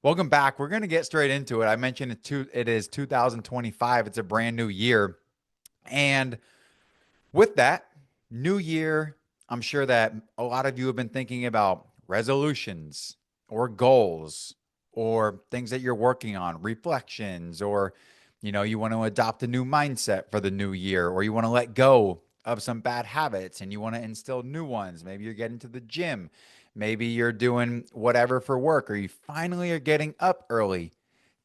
Welcome back. We're going to get straight into it. I mentioned it is 2025. It's a brand new year. And with that new year, I'm sure that a lot of you have been thinking about resolutions or goals or things that you're working on, reflections, or you want to adopt a new mindset for the new year, or you want to let go of some bad habits and you want to instill new ones. Maybe you're getting to the gym. Maybe you're doing whatever for work, or you finally are getting up early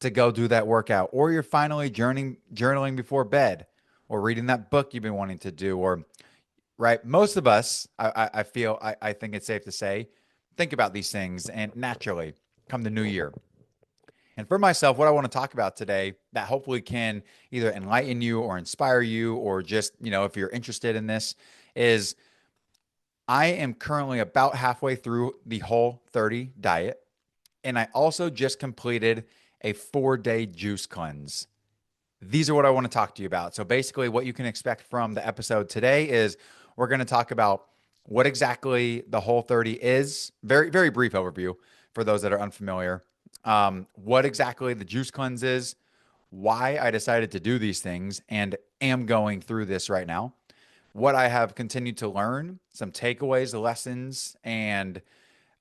to go do that workout, or you're finally journaling before bed, or reading that book you've been wanting to do, or right. Most of us, I think it's safe to say, think about these things and naturally come the new year. And for myself, what I want to talk about today that hopefully can either enlighten you or inspire you, or just, if you're interested in this, is I am currently about halfway through the Whole30 diet. And I also just completed a 4-day juice cleanse. These are what I want to talk to you about. So basically, what you can expect from the episode today is we're going to talk about what exactly the Whole30 is. Very, very brief overview for those that are unfamiliar. What exactly the juice cleanse is, why I decided to do these things and am going through this right now, what I have continued to learn, some takeaways, lessons, and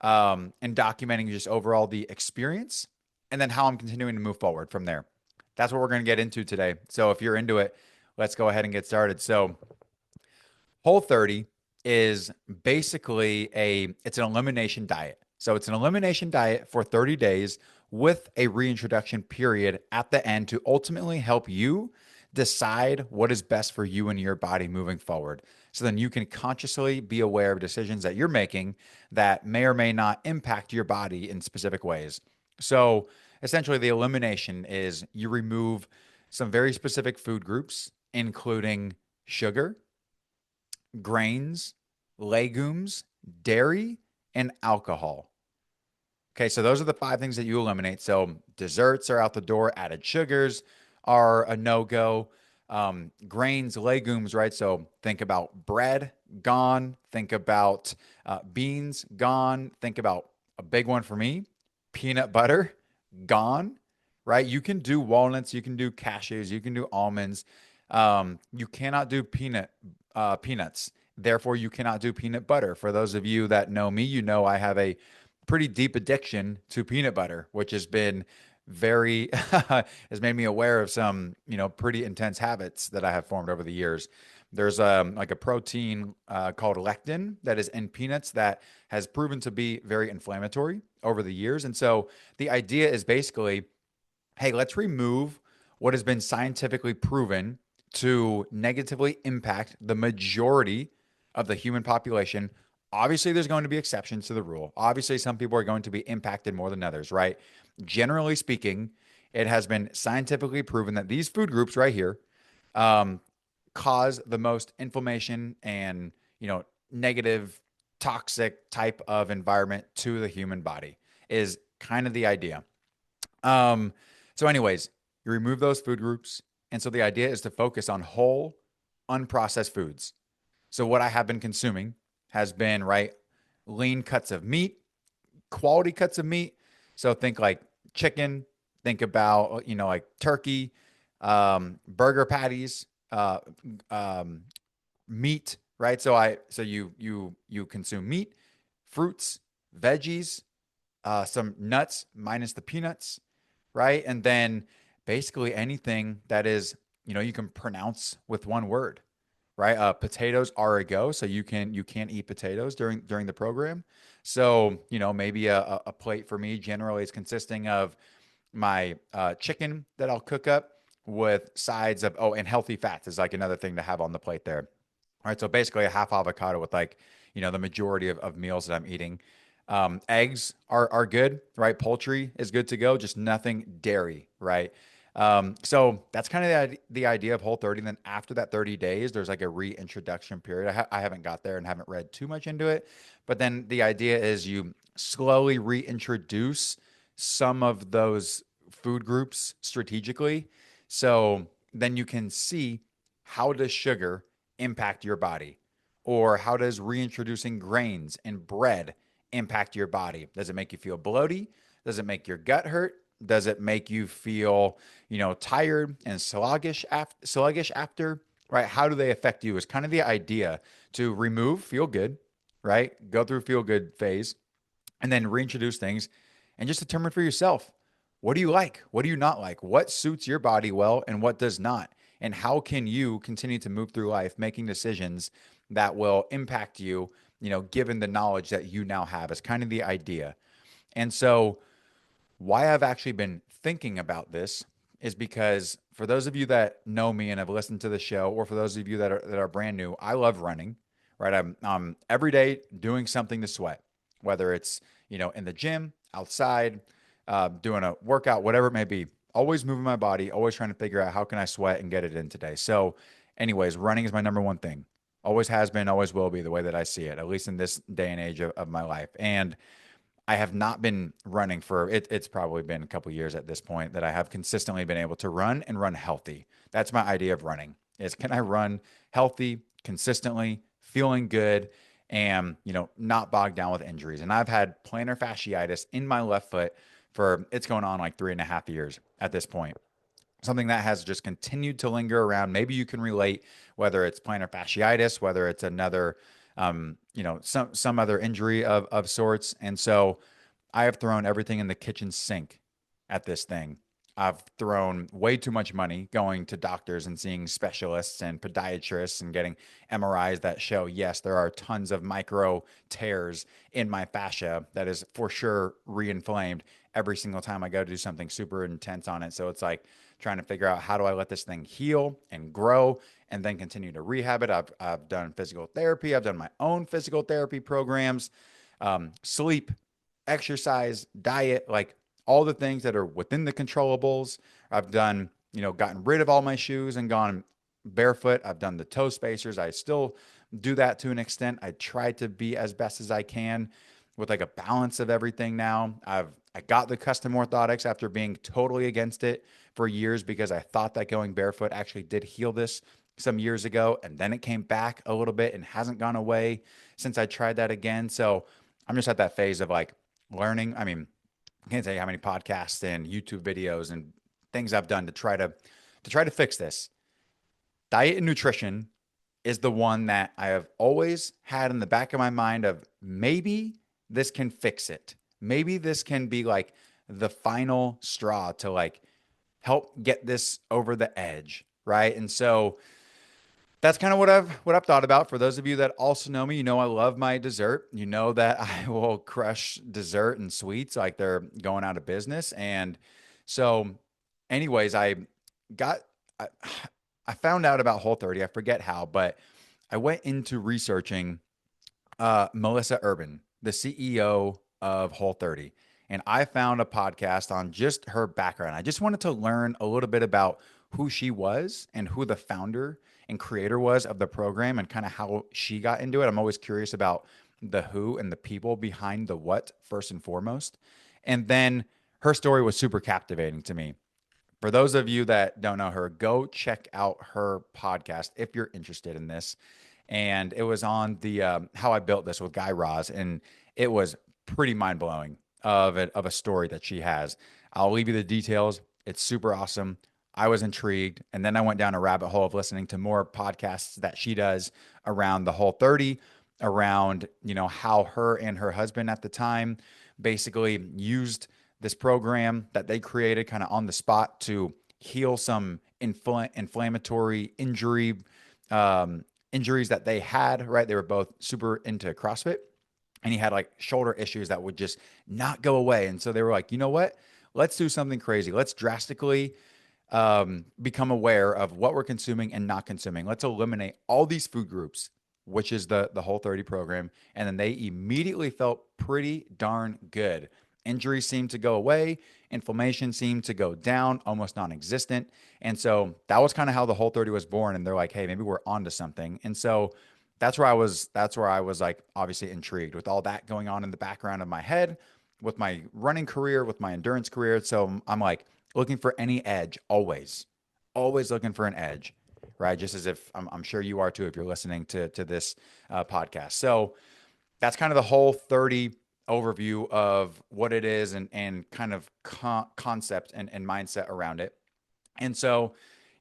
documenting just overall the experience, and then how I'm continuing to move forward from there. That's what we're going to get into today. So if you're into it, let's go ahead and get started. So Whole30 is basically it's an elimination diet. So it's an elimination diet for 30 days with a reintroduction period at the end to ultimately help you decide what is best for you and your body moving forward. So then you can consciously be aware of decisions that you're making that may or may not impact your body in specific ways. So essentially, the elimination is you remove some very specific food groups, including sugar, grains, legumes, dairy, and alcohol. Okay, so those are the five things that you eliminate. So desserts are out the door, added sugars are a no go. Grains, legumes, right? So think about bread, gone. Think about beans, gone. Think about a big one for me, peanut butter, gone, right? You can do walnuts, you can do cashews, you can do almonds. You cannot do peanuts. Therefore, you cannot do peanut butter. For those of you that know me, you know I have a pretty deep addiction to peanut butter, which has been very has made me aware of some, pretty intense habits that I have formed over the years. There's like a protein called lectin that is in peanuts that has proven to be very inflammatory over the years. And so the idea is basically, hey, let's remove what has been scientifically proven to negatively impact the majority of the human population. Obviously, there's going to be exceptions to the rule. Obviously, some people are going to be impacted more than others, right? Generally speaking, it has been scientifically proven that these food groups right here um, cause the most inflammation and, negative, toxic type of environment to the human body is kind of the idea. Um, so, anyways, you remove those food groups. And so the idea is to focus on whole, unprocessed foods. So, what I have been consuming has been, right, lean cuts of meat, quality cuts of meat. So, think like chicken, think about, like turkey, burger patties, um, meat, right? So you consume meat, fruits, veggies, some nuts minus the peanuts, right? And then basically anything that is, you can pronounce with one word, right? Potatoes are a go, so you can eat potatoes during the program. So maybe a plate for me generally is consisting of my chicken that I'll cook up with sides of, and healthy fats is like another thing to have on the plate there. All right, so basically a half avocado with, like, the majority of meals that I'm eating. Eggs are good, right? Poultry is good to go, just nothing dairy, right? So that's kind of the idea of Whole30. And then after that 30 days, there's like a reintroduction period. I haven't got there and haven't read too much into it, but then the idea is you slowly reintroduce some of those food groups strategically. So then you can see, how does sugar impact your body? Or how does reintroducing grains and bread impact your body? Does it make you feel bloated? Does it make your gut hurt? Does it make you feel, tired and sluggish after, right? How do they affect you is kind of the idea to remove feel good, right? Go through feel good phase and then reintroduce things and just determine for yourself, what do you like? What do you not like? What suits your body well and what does not? And how can you continue to move through life making decisions that will impact you, given the knowledge that you now have is kind of the idea. And so why I've actually been thinking about this is because for those of you that know me and have listened to the show, or for those of you that are brand new, I love running, right? I'm every day doing something to sweat, whether it's in the gym, outside, doing a workout, whatever it may be. Always moving my body, always trying to figure out how can I sweat and get it in today. So, anyways, running is my number one thing. Always has been, always will be the way that I see it, at least in this day and age of my life. And I have not been running for it. It's probably been a couple years at this point that I have consistently been able to run and run healthy. That's my idea of running is can I run healthy, consistently, feeling good, and not bogged down with injuries. And I've had plantar fasciitis in my left foot for it's going on like 3.5 years at this point. Something that has just continued to linger around. Maybe you can relate, whether it's plantar fasciitis, whether it's another, some other injury of sorts. And so I have thrown everything in the kitchen sink at this thing. I've thrown way too much money going to doctors and seeing specialists and podiatrists and getting MRIs that show, yes, there are tons of micro tears in my fascia that is for sure reinflamed every single time I go to do something super intense on it. So it's like trying to figure out how do I let this thing heal and grow and then continue to rehab it. I've done physical therapy. I've done my own physical therapy programs, sleep, exercise, diet, like all the things that are within the controllables. I've done, gotten rid of all my shoes and gone barefoot. I've done the toe spacers. I still do that to an extent. I try to be as best as I can with like a balance of everything now. I got the custom orthotics after being totally against it for years because I thought that going barefoot actually did heal this some years ago. And then it came back a little bit and hasn't gone away since I tried that again. So I'm just at that phase of like learning. I mean, I can't tell you how many podcasts and YouTube videos and things I've done to try to fix this. Diet and nutrition is the one that I have always had in the back of my mind of maybe this can fix it. Maybe this can be like the final straw to like help get this over the edge, right? And so that's kind of what I've thought about. For those of you that also know me, I love my dessert. You know that I will crush dessert and sweets like they're going out of business. And so, anyways, got I, I found out about Whole30. I forget how, but I went into researching Melissa Urban, the CEO of Whole30. And I found a podcast on just her background. I just wanted to learn a little bit about who she was and who the founder and creator was of the program and kind of how she got into it. I'm always curious about the who and the people behind the what, first and foremost. And then her story was super captivating to me. For those of you that don't know her, go check out her podcast if you're interested in this. And it was on the How I Built This with Guy Raz, and it was pretty mind blowing of a story that she has. I'll leave you the details. It's super awesome. I was intrigued, and then I went down a rabbit hole of listening to more podcasts that she does around the Whole30, around how her and her husband at the time basically used this program that they created kind of on the spot to heal some inflammatory injuries that they had, right? They were both super into CrossFit and he had like shoulder issues that would just not go away. And so they were like, you know what? Let's do something crazy. Let's drastically become aware of what we're consuming and not consuming. Let's eliminate all these food groups, which is the Whole30 program. And then they immediately felt pretty darn good. Injuries seemed to go away. Inflammation seemed to go down, almost non-existent. And so that was kind of how the Whole30 was born. And they're like, hey, maybe we're onto something. And so that's where I was like obviously intrigued with all that going on in the background of my head, with my running career, with my endurance career. So I'm like looking for any edge, always looking for an edge, right? Just as if I'm sure you are too, if you're listening to this podcast. So that's kind of the Whole30 overview of what it is and kind of concept and mindset around it. And so,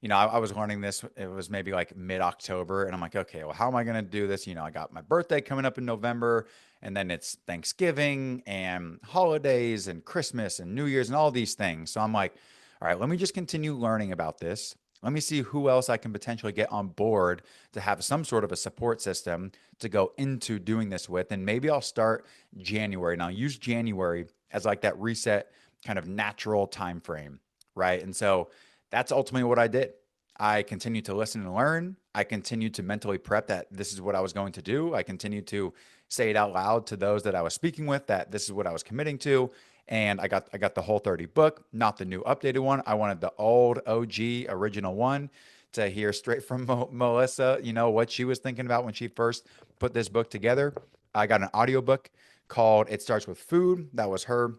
I was learning this. It was maybe like mid-October, and I'm like, okay, well, how am I going to do this? I got my birthday coming up in November, and then it's Thanksgiving and holidays and Christmas and New Year's and all these things. So I'm like, all right, let me just continue learning about this. Let me see who else I can potentially get on board to have some sort of a support system to go into doing this with. And maybe I'll start January. And I'll use January as like that reset kind of natural time frame, right? And so that's ultimately what I did. I continued to listen and learn. I continued to mentally prep that this is what I was going to do. I continued to say it out loud to those that I was speaking with that this is what I was committing to. And I got the Whole30 book, not the new updated one. I wanted the old OG original one to hear straight from Melissa, what she was thinking about when she first put this book together. I got an audiobook called It Starts with Food. That was her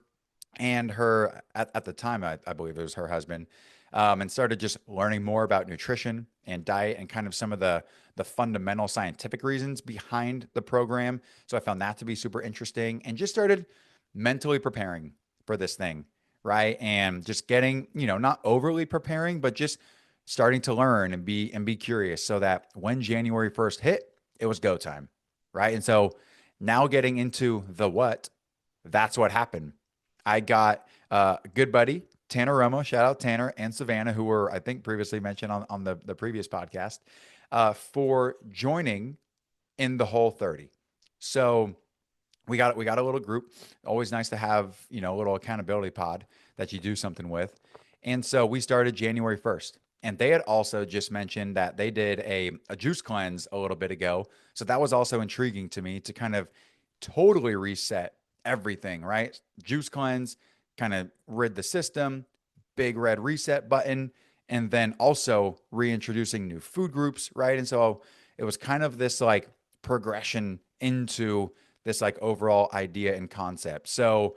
and her at the time, I believe it was her husband, and started just learning more about nutrition and diet and kind of some of the fundamental scientific reasons behind the program. So I found that to be super interesting and just started mentally preparing for this thing, right? And just getting, not overly preparing, but just starting to learn and be curious so that when January 1st hit, it was go time, right? And so now getting into the what, that's what happened. I got a good buddy, Tanner Romo, shout out Tanner and Savannah, who were, I think, previously mentioned on the previous podcast, for joining in the Whole30. So we got a little group. Always nice to have, a little accountability pod that you do something with. And so we started January 1st. And they had also just mentioned that they did a juice cleanse a little bit ago. So that was also intriguing to me to kind of totally reset everything, right? Juice cleanse, kind of rid the system, big red reset button, and then also reintroducing new food groups, right? And so it was kind of this like progression into this like overall idea and concept. So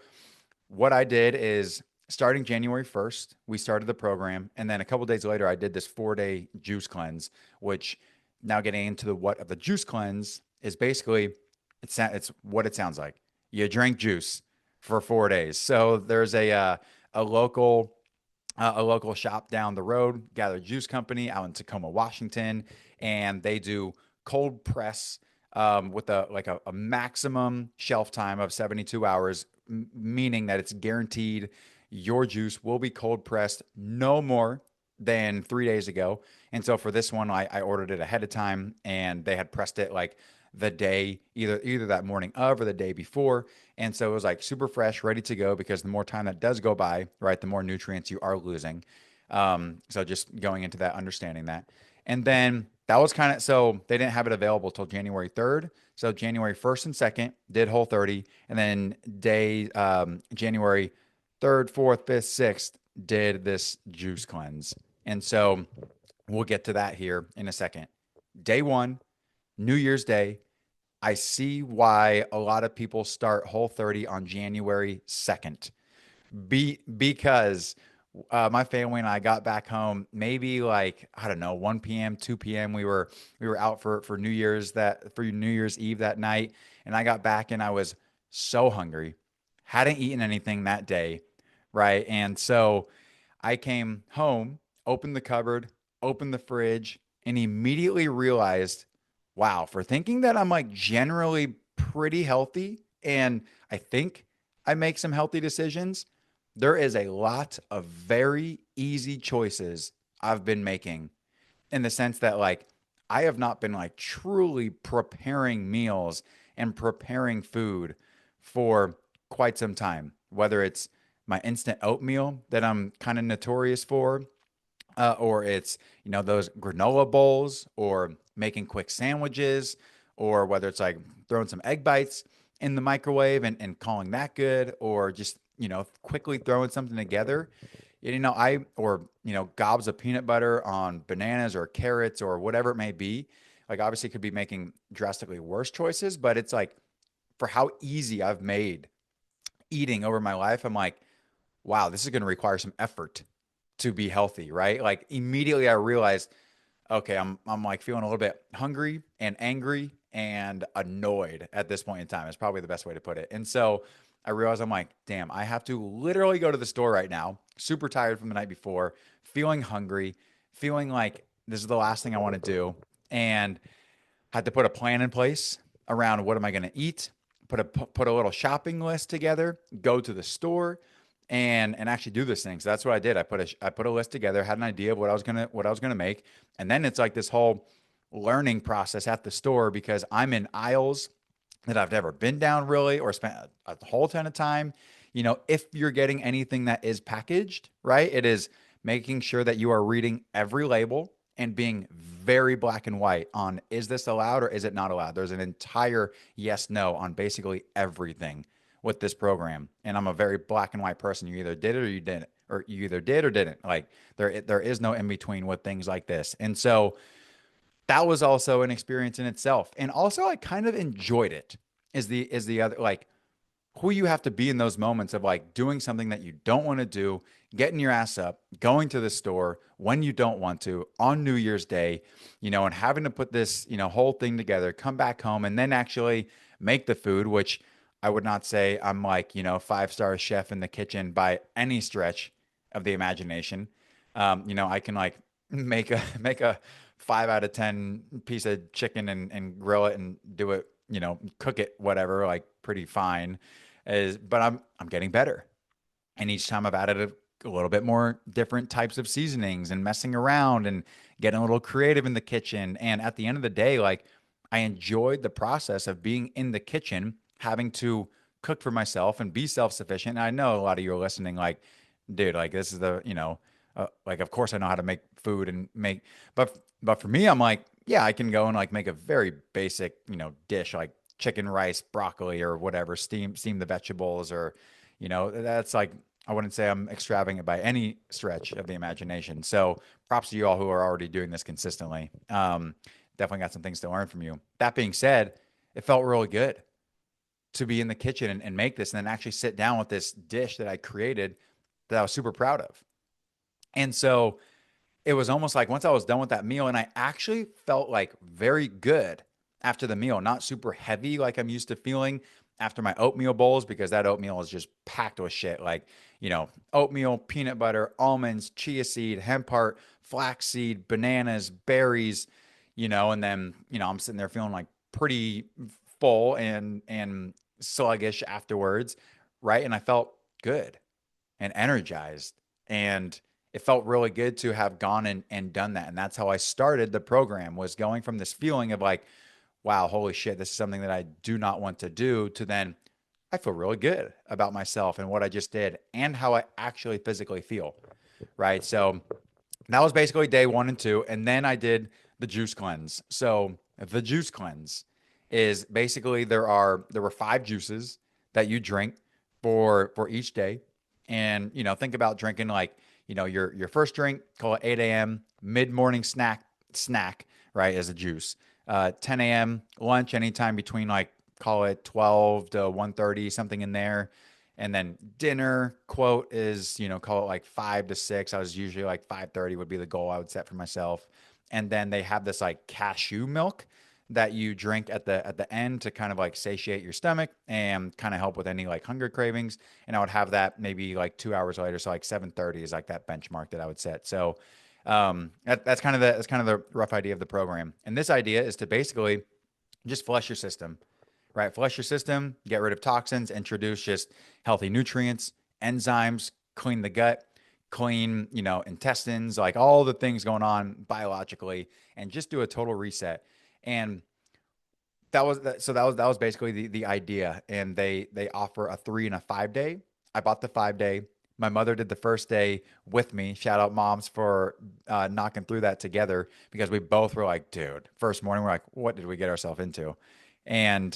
what I did is starting January 1st, we started the program. And then a couple days later, I did this 4-day juice cleanse, which now getting into the what of the juice cleanse is basically it's what it sounds like. You drink juice for 4 days. So there's a local shop down the road, Gather Juice Company out in Tacoma, Washington, and they do cold press with a maximum shelf time of 72 hours, meaning that it's guaranteed your juice will be cold pressed no more than 3 days ago. And so for this one, I ordered it ahead of time, and they had pressed it like the day either that morning of or the day before. And so it was like super fresh, ready to go, because the more time that does go by, right, the more nutrients you are losing. So just going into that, understanding that. And then that was kind of, so they didn't have it available till January 3rd. So January 1st and 2nd did Whole30. And then January 3rd, 4th, 5th, 6th did this juice cleanse. And so we'll get to that here in a second. Day one, New Year's Day, I see why a lot of people start Whole30 on January 2nd. Because my family and I got back home maybe like, I don't know, 1 p.m., 2 p.m. We were out for New Year's Eve that night, and I got back and I was so hungry. Hadn't eaten anything that day, right? And so I came home, opened the cupboard, opened the fridge, and immediately realized, wow, for thinking that I'm like generally pretty healthy and I think I make some healthy decisions, there is a lot of very easy choices I've been making, in the sense that like I have not been like truly preparing meals and preparing food for quite some time, whether it's my instant oatmeal that I'm kind of notorious for, or it's those granola bowls, or making quick sandwiches, or whether it's like throwing some egg bites in the microwave and calling that good, or just quickly throwing something together. I or gobs of peanut butter on bananas or carrots or whatever it may be. Like obviously could be making drastically worse choices, but it's like for how easy I've made eating over my life, I'm like, wow, this is going to require some effort to be healthy, right? Like immediately I realized, okay, I'm like feeling a little bit hungry and angry and annoyed at this point in time. Is probably the best way to put it. And so I realized, I'm like, damn, I have to literally go to the store right now, super tired from the night before, feeling hungry, feeling like this is the last thing I want to do. And had to put a plan in place around what am I going to eat, put a little shopping list together, go to the store, and actually do this thing. So that's what I did. I put a list together, had an idea of what I was gonna make, and then it's like this whole learning process at the store because I'm in aisles that I've never been down really or spent a whole ton of time. You know, if you're getting anything that is packaged, right, it is making sure that you are reading every label and being very black and white on is this allowed or is it not allowed. There's an entire yes no on basically everything with this program. And I'm a very black and white person. You either did it or you didn't, or you either did or didn't. Like there is no in between with things like this. And so that was also an experience in itself. And also I kind of enjoyed it is the other like who you have to be in those moments of like doing something that you don't want to do, getting your ass up, going to the store when you don't want to on New Year's Day, you know, and having to put this, you know, whole thing together, come back home and then actually make the food, which I would not say I'm like, you know, five-star chef in the kitchen by any stretch of the imagination. You know, I can like make a 5 out of 10 piece of chicken and grill it and do it, you know, cook it, whatever, like pretty fine is, but I'm getting better. And each time I've added a little bit more different types of seasonings and messing around and getting a little creative in the kitchen. And at the end of the day, like I enjoyed the process of being in the kitchen, having to cook for myself and be self-sufficient. And I know a lot of you are listening, like, dude, like this is the, you know, like of course I know how to make food and make, but for me, I'm like, yeah, I can go and like make a very basic, you know, dish like chicken, rice, broccoli, or whatever, steam the vegetables, or, you know, that's like I wouldn't say I'm extravagant by any stretch of the imagination. So props to you all who are already doing this consistently. Definitely got some things to learn from you. That being said, it felt really good to be in the kitchen and make this and then actually sit down with this dish that I created that I was super proud of. And so it was almost like once I was done with that meal, and I actually felt like very good after the meal, not super heavy like I'm used to feeling after my oatmeal bowls, because that oatmeal is just packed with shit. Like, you know, oatmeal, peanut butter, almonds, chia seed, hemp heart, flaxseed, bananas, berries, you know, and then, you know, I'm sitting there feeling like pretty full and sluggish afterwards, right? And I felt good and energized. And it felt really good to have gone and done that. And that's how I started the program, was going from this feeling of like, wow, holy shit, this is something that I do not want to do, to then I feel really good about myself and what I just did and how I actually physically feel. Right. So that was basically day 1 and 2. And then I did the juice cleanse. So the juice cleanse is basically there were 5 juices that you drink for each day. And, you know, think about drinking like, you know, your first drink, call it 8 a.m., mid-morning snack, right, as a juice. 10 a.m. lunch, anytime between like call it 12 to 1:30, something in there. And then dinner quote is, you know, call it like 5 to 6. I was usually like 5:30 would be the goal I would set for myself. And then they have this like cashew milk that you drink at the end to kind of like satiate your stomach and kind of help with any like hunger cravings. And I would have that maybe like 2 hours later. So like 7:30 is like that benchmark that I would set. So that's kind of the rough idea of the program. And this idea is to basically just flush your system, right? Flush your system, get rid of toxins, introduce just healthy nutrients, enzymes, clean the gut, clean, you know, intestines, like all the things going on biologically, and just do a total reset. And that was basically the idea. And they offer a 3 and a 5 day. I bought the 5 day. My mother did the first day with me. Shout out moms for knocking through that together, because we both were like, dude, first morning we're like, what did we get ourselves into? And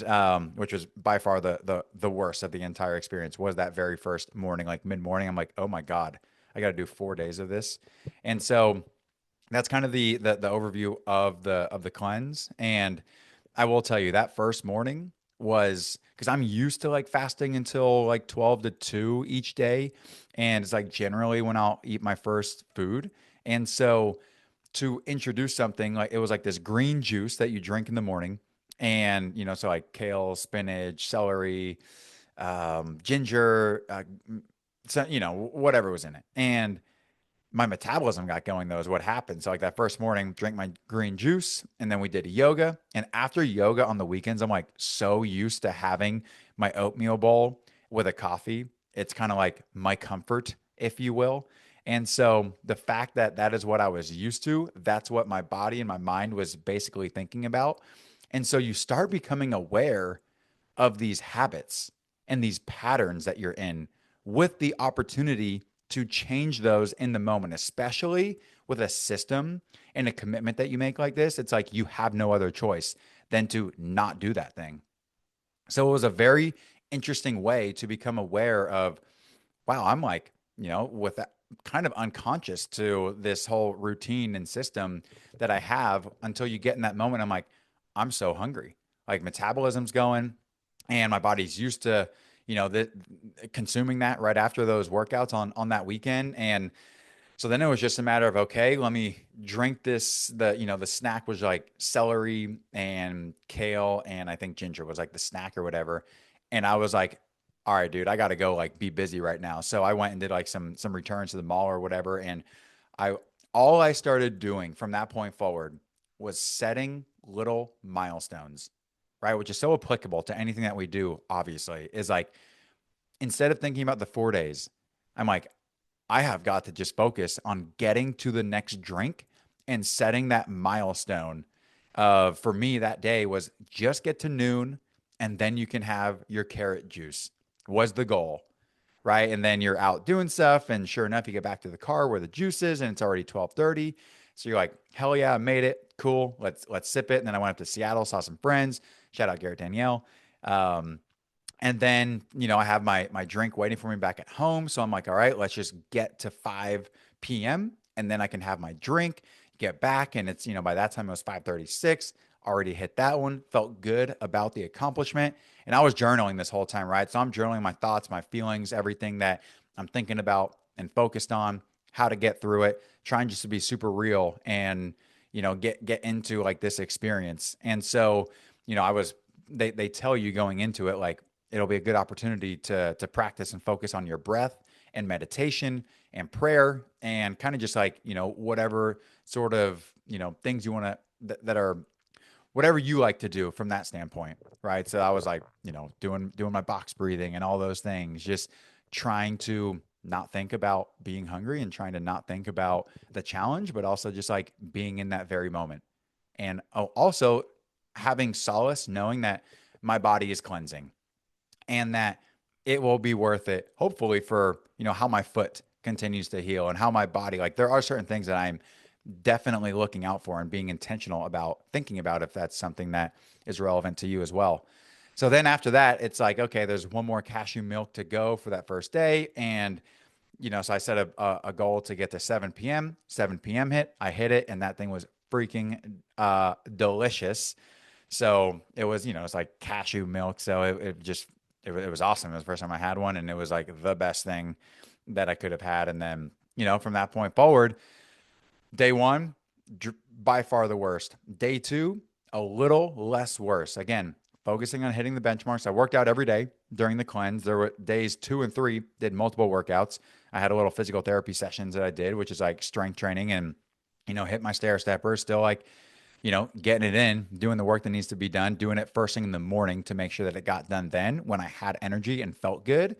which was by far the worst of the entire experience, was that very first morning, like mid morning. I'm like, oh my god, I got to do 4 days of this. And so that's kind of the overview of the cleanse. And I will tell you that first morning was because I'm used to like fasting until like 12 to 2 each day. And it's like generally when I'll eat my first food. And so to introduce something like it was like this green juice that you drink in the morning, And, so like kale, spinach, celery, ginger, so, whatever was in it. And my metabolism got going though is what happened. So like that first morning, drink my green juice, and then we did yoga. And after yoga on the weekends, I'm like so used to having my oatmeal bowl with a coffee. It's kind of like my comfort, if you will. And so the fact that that is what I was used to, that's what my body and my mind was basically thinking about. And so you start becoming aware of these habits and these patterns that you're in with the opportunity to change those in the moment, especially with a system and a commitment that you make like this. It's like you have no other choice than to not do that thing. So it was a very interesting way to become aware of, wow, I'm like, with that kind of unconscious to this whole routine and system that I have until you get in that moment. I'm like, I'm so hungry. Like metabolism's going and my body's used to, the consuming that right after those workouts on that weekend. And so then it was just a matter of, okay, let me drink this. The snack was like celery and kale, and I think ginger was like the snack or whatever. And I was like, all right, dude, I got to go like be busy right now. So I went and did like some returns to the mall or whatever. And I all I started doing from that point forward was setting little milestones, right? Which is so applicable to anything that we do, obviously, is like instead of thinking about the 4 days, I'm like, I have got to just focus on getting to the next drink and setting that milestone. For me, that day was just get to noon and then you can have your carrot juice, was the goal, right? And then you're out doing stuff. And sure enough, you get back to the car where the juice is and it's already 12:30. So you're like, hell yeah, I made it. Cool. Let's sip it. And then I went up to Seattle, saw some friends. Shout out Garrett Danielle. And then, I have my drink waiting for me back at home. So I'm like, all right, let's just get to 5 p.m. and then I can have my drink, get back. And it's, by that time it was 5:36. Already hit that one, felt good about the accomplishment. And I was journaling this whole time, right? So I'm journaling my thoughts, my feelings, everything that I'm thinking about and focused on, how to get through it, trying just to be super real and, get into like this experience. And so, I was they tell you going into it like it'll be a good opportunity to practice and focus on your breath and meditation and prayer and kind of just like, whatever sort of, things you want to that are whatever you like to do from that standpoint, right? So I was like, doing my box breathing and all those things, just trying to not think about being hungry and trying to not think about the challenge, but also just like being in that very moment. And also having solace knowing that my body is cleansing and that it will be worth it, hopefully, for, how my foot continues to heal and how my body, like, there are certain things that I'm definitely looking out for and being intentional about thinking about if that's something that is relevant to you as well. So then after that, it's like, okay, there's one more cashew milk to go for that first day. And, so I set a goal to get to 7 p.m. 7 p.m. hit. I hit it, and that thing was freaking delicious. So it was, it's like cashew milk. So it was awesome. It was the first time I had one, and it was like the best thing that I could have had. And then, from that point forward, day one, by far the worst. Day two, a little less worse. Again, focusing on hitting the benchmarks. I worked out every day during the cleanse. There were days 2 and 3, did multiple workouts. I had a little physical therapy sessions that I did, which is like strength training and, hit my stair steppers, still like, getting it in, doing the work that needs to be done, doing it first thing in the morning to make sure that it got done then when I had energy and felt good.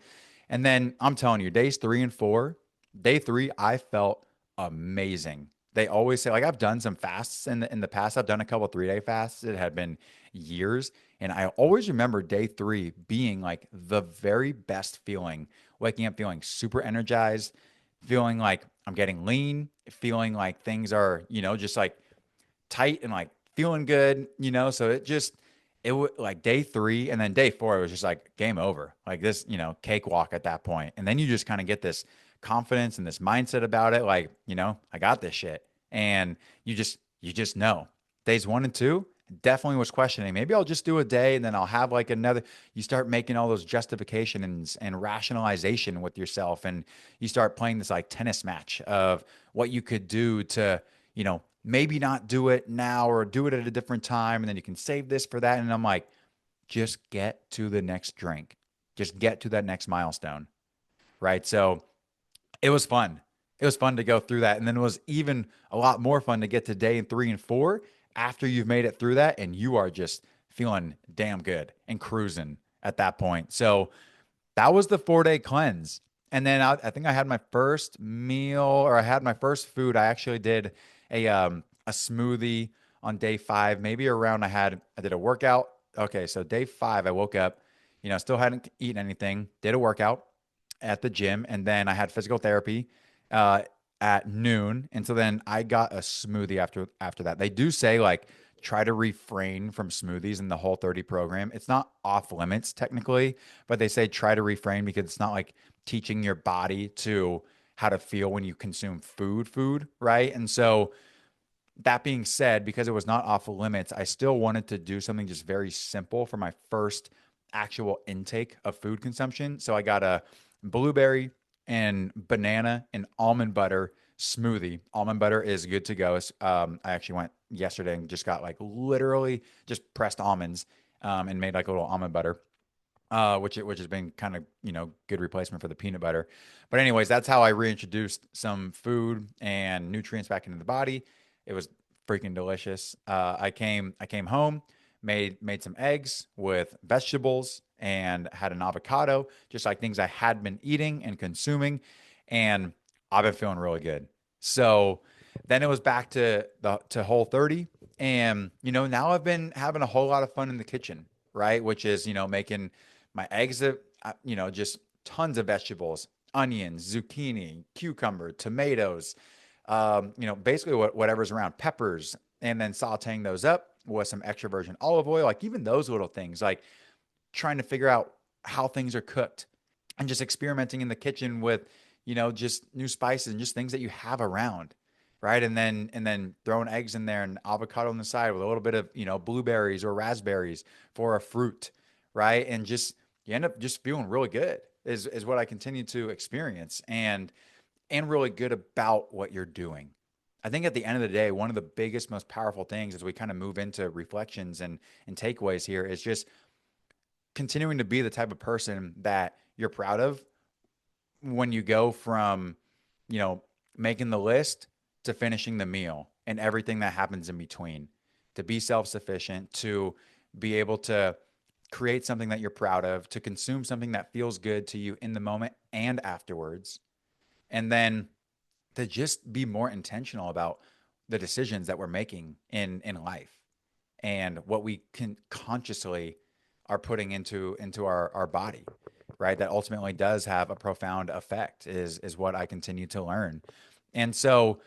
And then I'm telling you, days 3 and 4, day three, I felt amazing. They always say, like, I've done some fasts in the past. I've done a couple 3-day fasts. It had been years. And I always remember day three being like the very best feeling, waking up feeling super energized, feeling like I'm getting lean, feeling like things are, just like tight and like feeling good, So it was like day three and then day four, it was just like game over, like this, cakewalk at that point. And then you just kind of get this confidence and this mindset about it. Like, I got this shit. And you just know days 1 and 2 definitely was questioning. Maybe I'll just do a day and then I'll have like another, you start making all those justifications and rationalization with yourself. And you start playing this like tennis match of what you could do to, maybe not do it now or do it at a different time. And then you can save this for that. And I'm like, just get to the next drink, just get to that next milestone. Right. So it was fun. It was fun to go through that. And then it was even a lot more fun to get to day 3 and 4 after you've made it through that and you are just feeling damn good and cruising at that point. So that was the 4 day cleanse. And then I think I had my first meal or I had my first food. I actually did a smoothie on day 5, maybe around I did a workout. Okay, so day 5, I woke up, still hadn't eaten anything, did a workout at the gym, and then I had physical therapy uh, at noon, and so then I got a smoothie after that. They do say like try to refrain from smoothies in the Whole30 program. It's not off limits technically, but they say try to refrain because it's not like teaching your body to how to feel when you consume food, right? And so that being said, because it was not off limits, I still wanted to do something just very simple for my first actual intake of food consumption. So I got a blueberry and banana and almond butter smoothie. Almond butter is good to go. I actually went yesterday and just got like literally just pressed almonds and made like a little almond butter. Which has been kind of good replacement for the peanut butter. But anyways, that's how I reintroduced some food and nutrients back into the body. It was freaking delicious. I came home, made some eggs with vegetables and had an avocado, just like things I had been eating and consuming, and I've been feeling really good. So then it was back to Whole30, and now I've been having a whole lot of fun in the kitchen, right? Which is making my eggs, just tons of vegetables, onions, zucchini, cucumber, tomatoes, basically whatever's around, peppers, and then sauteing those up with some extra virgin olive oil, like even those little things, like trying to figure out how things are cooked and just experimenting in the kitchen with, just new spices and just things that you have around. Right. And then throwing eggs in there and avocado on the side with a little bit of, blueberries or raspberries for a fruit. Right. And just, you end up just feeling really good is what I continue to experience and really good about what you're doing. I think at the end of the day, one of the biggest, most powerful things as we kind of move into reflections and takeaways here is just continuing to be the type of person that you're proud of when you go from, you know, making the list to finishing the meal and everything that happens in between, to be self sufficient, to be able to create something that you're proud of, to consume something that feels good to you in the moment and afterwards. And then to just be more intentional about the decisions that we're making in life and what we can consciously are putting into our body, right? That ultimately does have a profound effect is what I continue to learn. And so,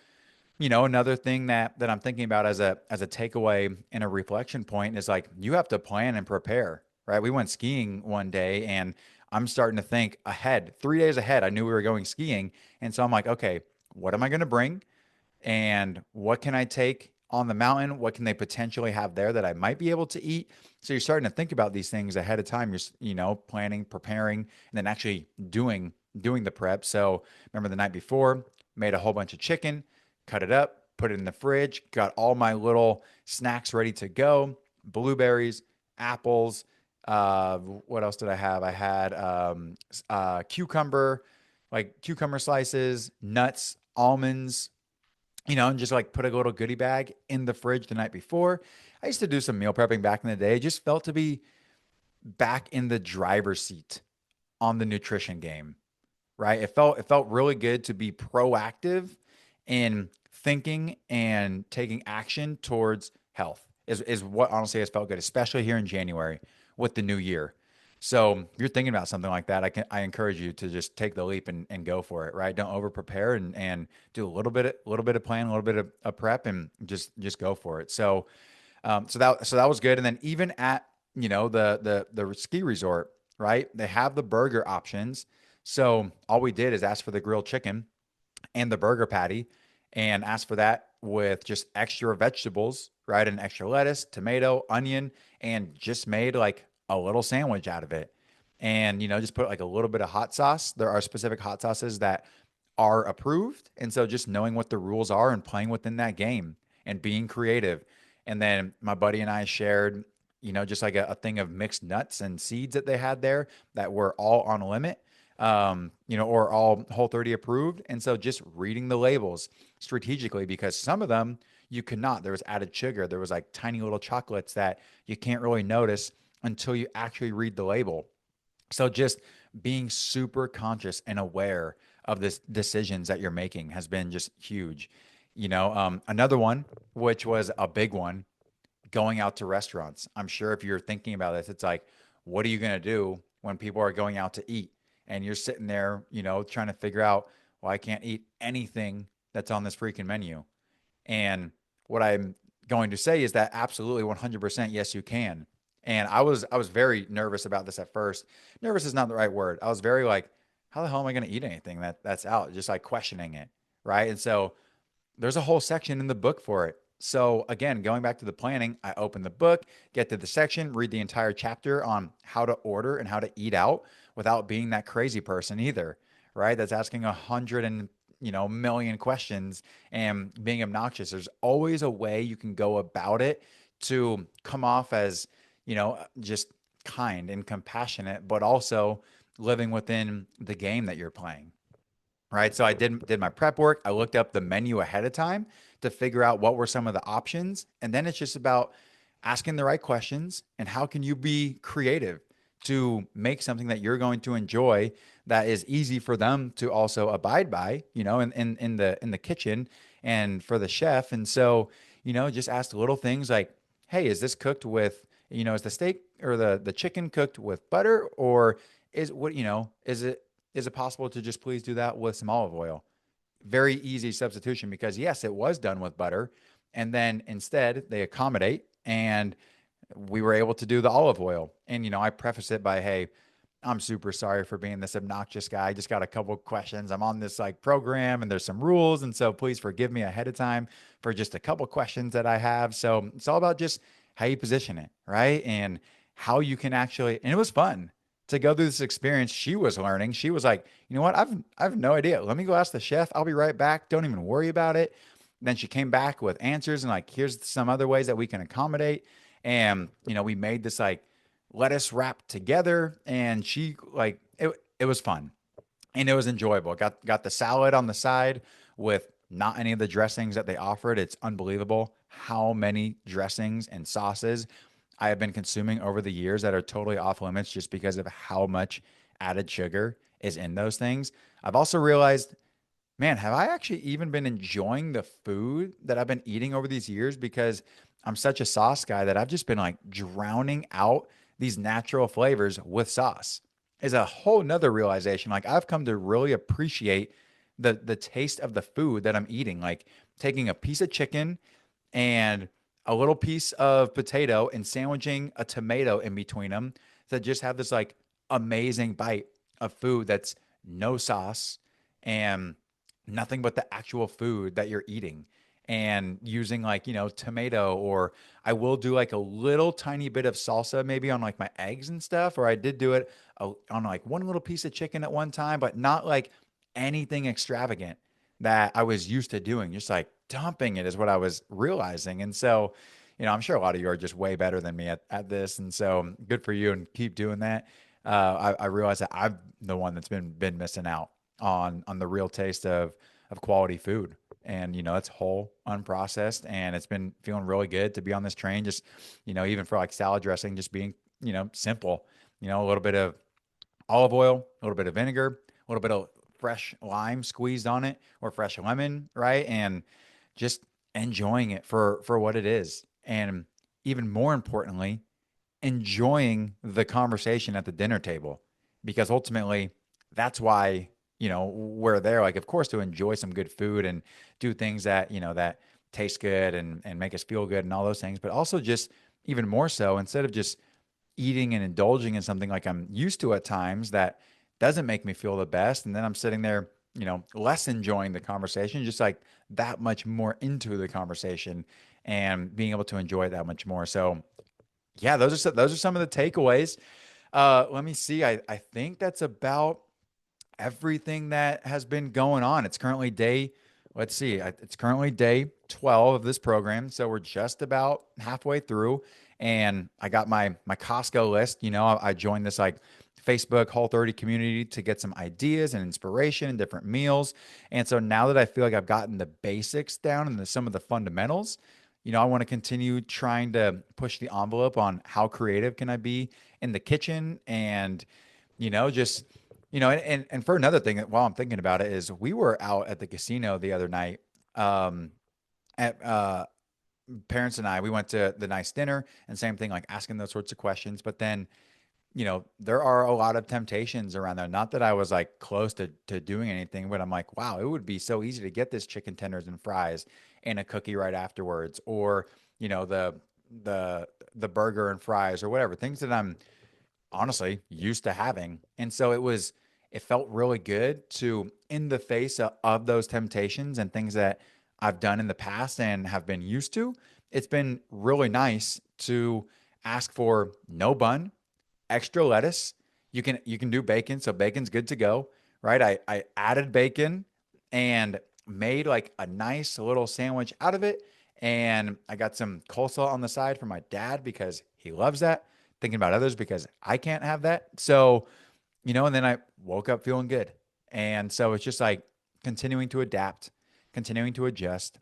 another thing that I'm thinking about as a takeaway and a reflection point is like you have to plan and prepare, right? We went skiing one day and I'm starting to think ahead, 3 days ahead. I knew we were going skiing. And so I'm like, okay, what am I going to bring? And what can I take on the mountain? What can they potentially have there that I might be able to eat? So you're starting to think about these things ahead of time. You're, planning, preparing, and then actually doing the prep. So remember the night before, made a whole bunch of chicken, cut it up, put it in the fridge, got all my little snacks ready to go, blueberries, apples. What else did I have? I had cucumber, like cucumber slices, nuts, almonds, and just like put a little goodie bag in the fridge the night before. I used to do some meal prepping back in the day. Just felt to be back in the driver's seat on the nutrition game, right? It felt really good to be proactive in thinking and taking action towards health. Is what honestly has felt good, especially here in January with the new year. So you're thinking about something like that. I encourage you to just take the leap and go for it, right? Don't over prepare and do a little bit of plan, a little bit of prep and just go for it. So that was good. And then even at the ski resort, right? They have the burger options. So all we did is ask for the grilled chicken and the burger patty and ask for that with just extra vegetables, right? And extra lettuce, tomato, onion, and just made like a little sandwich out of it. And, just put like a little bit of hot sauce. There are specific hot sauces that are approved. And so just knowing what the rules are and playing within that game and being creative. And then my buddy and I shared, just like a thing of mixed nuts and seeds that they had there that were all on limit, or all Whole30 approved. And so just reading the labels strategically, because some of them you could not. There was added sugar. There was like tiny little chocolates that you can't really notice until you actually read the label. So just being super conscious and aware of this decisions that you're making has been just huge. Another one, which was a big one, going out to restaurants. I'm sure if you're thinking about this, it's like, what are you going to do when people are going out to eat and you're sitting there, trying to figure out, well, I can't eat anything that's on this freaking menu. And what I'm going to say is that absolutely 100% yes, you can. And I was very nervous about this at first. Nervous is not the right word. I was very like, how the hell am I going to eat anything that's out? Just like questioning it, right? And so there's a whole section in the book for it. So again, going back to the planning, I open the book, get to the section, read the entire chapter on how to order and how to eat out without being that crazy person either, right? That's asking 100 and million questions and being obnoxious. There's always a way you can go about it to come off as, just kind and compassionate, but also living within the game that you're playing, right? So I did my prep work. I looked up the menu ahead of time to figure out what were some of the options, and then it's just about asking the right questions and how can you be creative to make something that you're going to enjoy that is easy for them to also abide by, in the kitchen and for the chef. And so, just ask little things like, hey, is this cooked with, is the steak or the chicken cooked with butter, or is it possible to just please do that with some olive oil? Very easy substitution because yes, it was done with butter. And then instead they accommodate and we were able to do the olive oil. And, I preface it by, hey, I'm super sorry for being this obnoxious guy. I just got a couple of questions. I'm on this like program and there's some rules. And so please forgive me ahead of time for just a couple of questions that I have. So it's all about just how you position it, right? And how you can actually, and it was fun to go through this experience. She was learning. She was like, you know what? I have no idea. Let me go ask the chef. I'll be right back. Don't even worry about it. Then she came back with answers and like, here's some other ways that we can accommodate. And, we made this like lettuce wrap together and she like it was fun and it was enjoyable. Got the salad on the side with not any of the dressings that they offered. It's unbelievable how many dressings and sauces I have been consuming over the years that are totally off limits just because of how much added sugar is in those things. I've also realized, man, have I actually even been enjoying the food that I've been eating over these years? Because I'm such a sauce guy that I've just been like drowning out these natural flavors with sauce. Is a whole nother realization. Like I've come to really appreciate the taste of the food that I'm eating. Like taking a piece of chicken and a little piece of potato and sandwiching a tomato in between them to just have this like amazing bite of food that's no sauce and nothing but the actual food that you're eating and using like, tomato, or I will do like a little tiny bit of salsa maybe on like my eggs and stuff, or I did do it on like one little piece of chicken at one time, but not like anything extravagant that I was used to doing. Just like dumping it is what I was realizing. And so, I'm sure a lot of you are just way better than me at this. And so good for you and keep doing that. I realize that I'm the one that's been missing out on the real taste of quality food. And it's whole, unprocessed, and it's been feeling really good to be on this train. Just even for like salad dressing, just being simple. A little bit of olive oil, a little bit of vinegar, a little bit of fresh lime squeezed on it, or fresh lemon, right? And just enjoying it for what it is. And even more importantly, enjoying the conversation at the dinner table, because ultimately that's why we're there, like of course to enjoy some good food and do things that that taste good and make us feel good and all those things, but also just even more so, instead of just eating and indulging in something like I'm used to at times that doesn't make me feel the best, and then I'm sitting there less enjoying the conversation, just like that much more into the conversation and being able to enjoy it that much more. So yeah, those are some of the takeaways. Let me see. I think that's about everything that has been going on. It's currently day, let's see, it's currently day 12 of this program. So we're just about halfway through. And I got my Costco list. I joined this like Facebook Whole30 community to get some ideas and inspiration and different meals. And so now that I feel like I've gotten the basics down and some of the fundamentals, I want to continue trying to push the envelope on how creative can I be in the kitchen and, just, and for another thing, while I'm thinking about it, is we were out at the casino the other night. Um, at Parents and I, we went to the nice dinner and same thing, like asking those sorts of questions. But then, there are a lot of temptations around there. Not that I was like close to doing anything, but I'm like, wow, it would be so easy to get this chicken tenders and fries and a cookie right afterwards, or the burger and fries or whatever things that I'm honestly used to having. And so it felt really good to, in the face of those temptations and things that I've done in the past and have been used to, it's been really nice to ask for no bun, extra lettuce. You can do bacon, so bacon's good to go, right? I added bacon and made like a nice little sandwich out of it. And I got some coleslaw on the side for my dad because he loves that. Thinking about others because I can't have that. So, and then I woke up feeling good. And so it's just like continuing to adapt, continuing to adjust,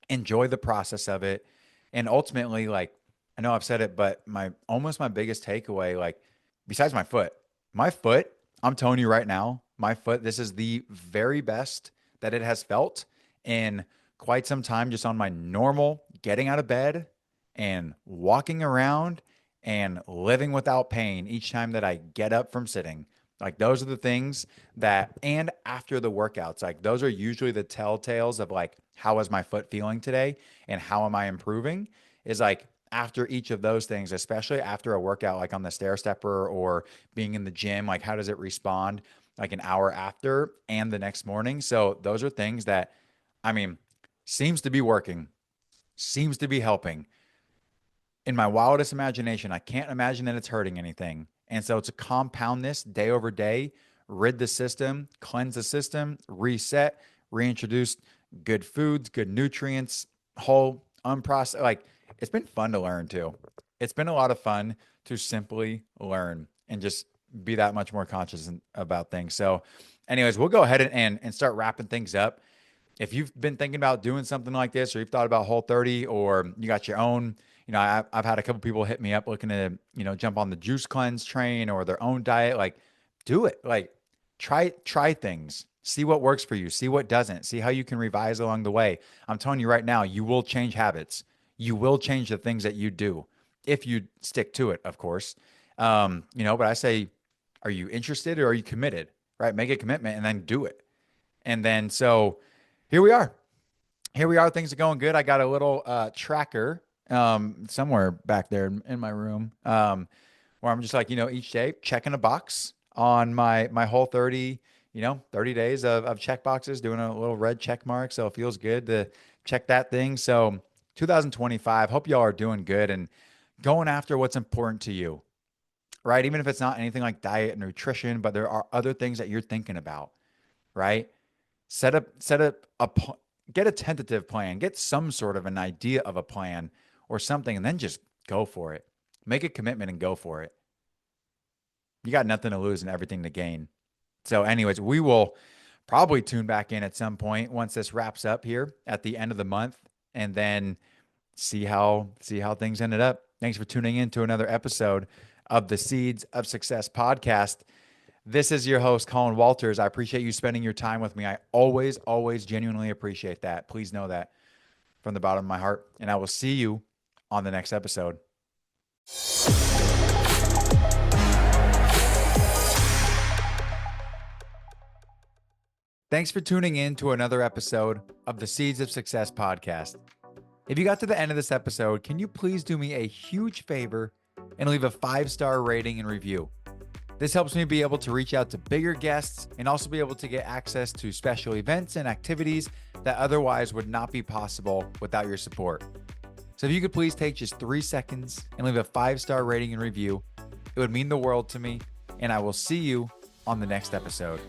enjoy the process of it. And ultimately, like, I know I've said it, but my biggest takeaway, like, besides my foot, I'm telling you right now, my foot, this is the very best that it has felt in quite some time, just on my normal getting out of bed and walking around and living without pain each time that I get up from sitting. Like, those are the things and after the workouts, like, those are usually the telltales of like, how is my foot feeling today and how am I improving? Is like, after each of those things, especially after a workout, like on the stair stepper or being in the gym, like, how does it respond like an hour after and the next morning? So those are things that, I mean, seems to be working, seems to be helping. In my wildest imagination, I can't imagine that it's hurting anything. And so, to compound this day over day, rid the system, cleanse the system, reset, reintroduce good foods, good nutrients, whole, unprocessed. Like, it's been fun to learn too. It's been a lot of fun to simply learn and just be that much more conscious about things. So, anyways, we'll go ahead and start wrapping things up. If you've been thinking about doing something like this, or you've thought about Whole30, or you got your own, I've had a couple people hit me up looking to, jump on the juice cleanse train or their own diet. Like, do it. Like, try things, see what works for you, see what doesn't, see how you can revise along the way. I'm telling you right now, you will change habits. You will change the things that you do if you stick to it, of course. But I say, are you interested or are you committed? Right? Make a commitment and then do it. And then, so here we are. Here we are. Things are going good. I got a little tracker somewhere back there in my room where I'm just like, each day checking a box on my Whole30, 30 days of check boxes, doing a little red check mark. So it feels good to check that thing. So 2025, hope y'all are doing good and going after what's important to you, right? Even if it's not anything like diet and nutrition, but there are other things that you're thinking about, right? Set up get a tentative plan, get some sort of an idea of a plan or something, and then just go for it. Make a commitment and go for it. You got nothing to lose and everything to gain. So anyways, we will probably tune back in at some point once this wraps up here at the end of the month, and then see how things ended up. Thanks for tuning in to another episode of the Seeds of Success podcast. This is your host, Colin Walters. I appreciate you spending your time with me. I always, always genuinely appreciate that. Please know that from the bottom of my heart. And I will see you on the next episode. Thanks for tuning in to another episode of the Seeds of Success podcast. If you got to the end of this episode, can you please do me a huge favor and leave a 5-star rating and review? This helps me be able to reach out to bigger guests and also be able to get access to special events and activities that otherwise would not be possible without your support. So if you could please take just 3 seconds and leave a 5-star rating and review, it would mean the world to me, and I will see you on the next episode.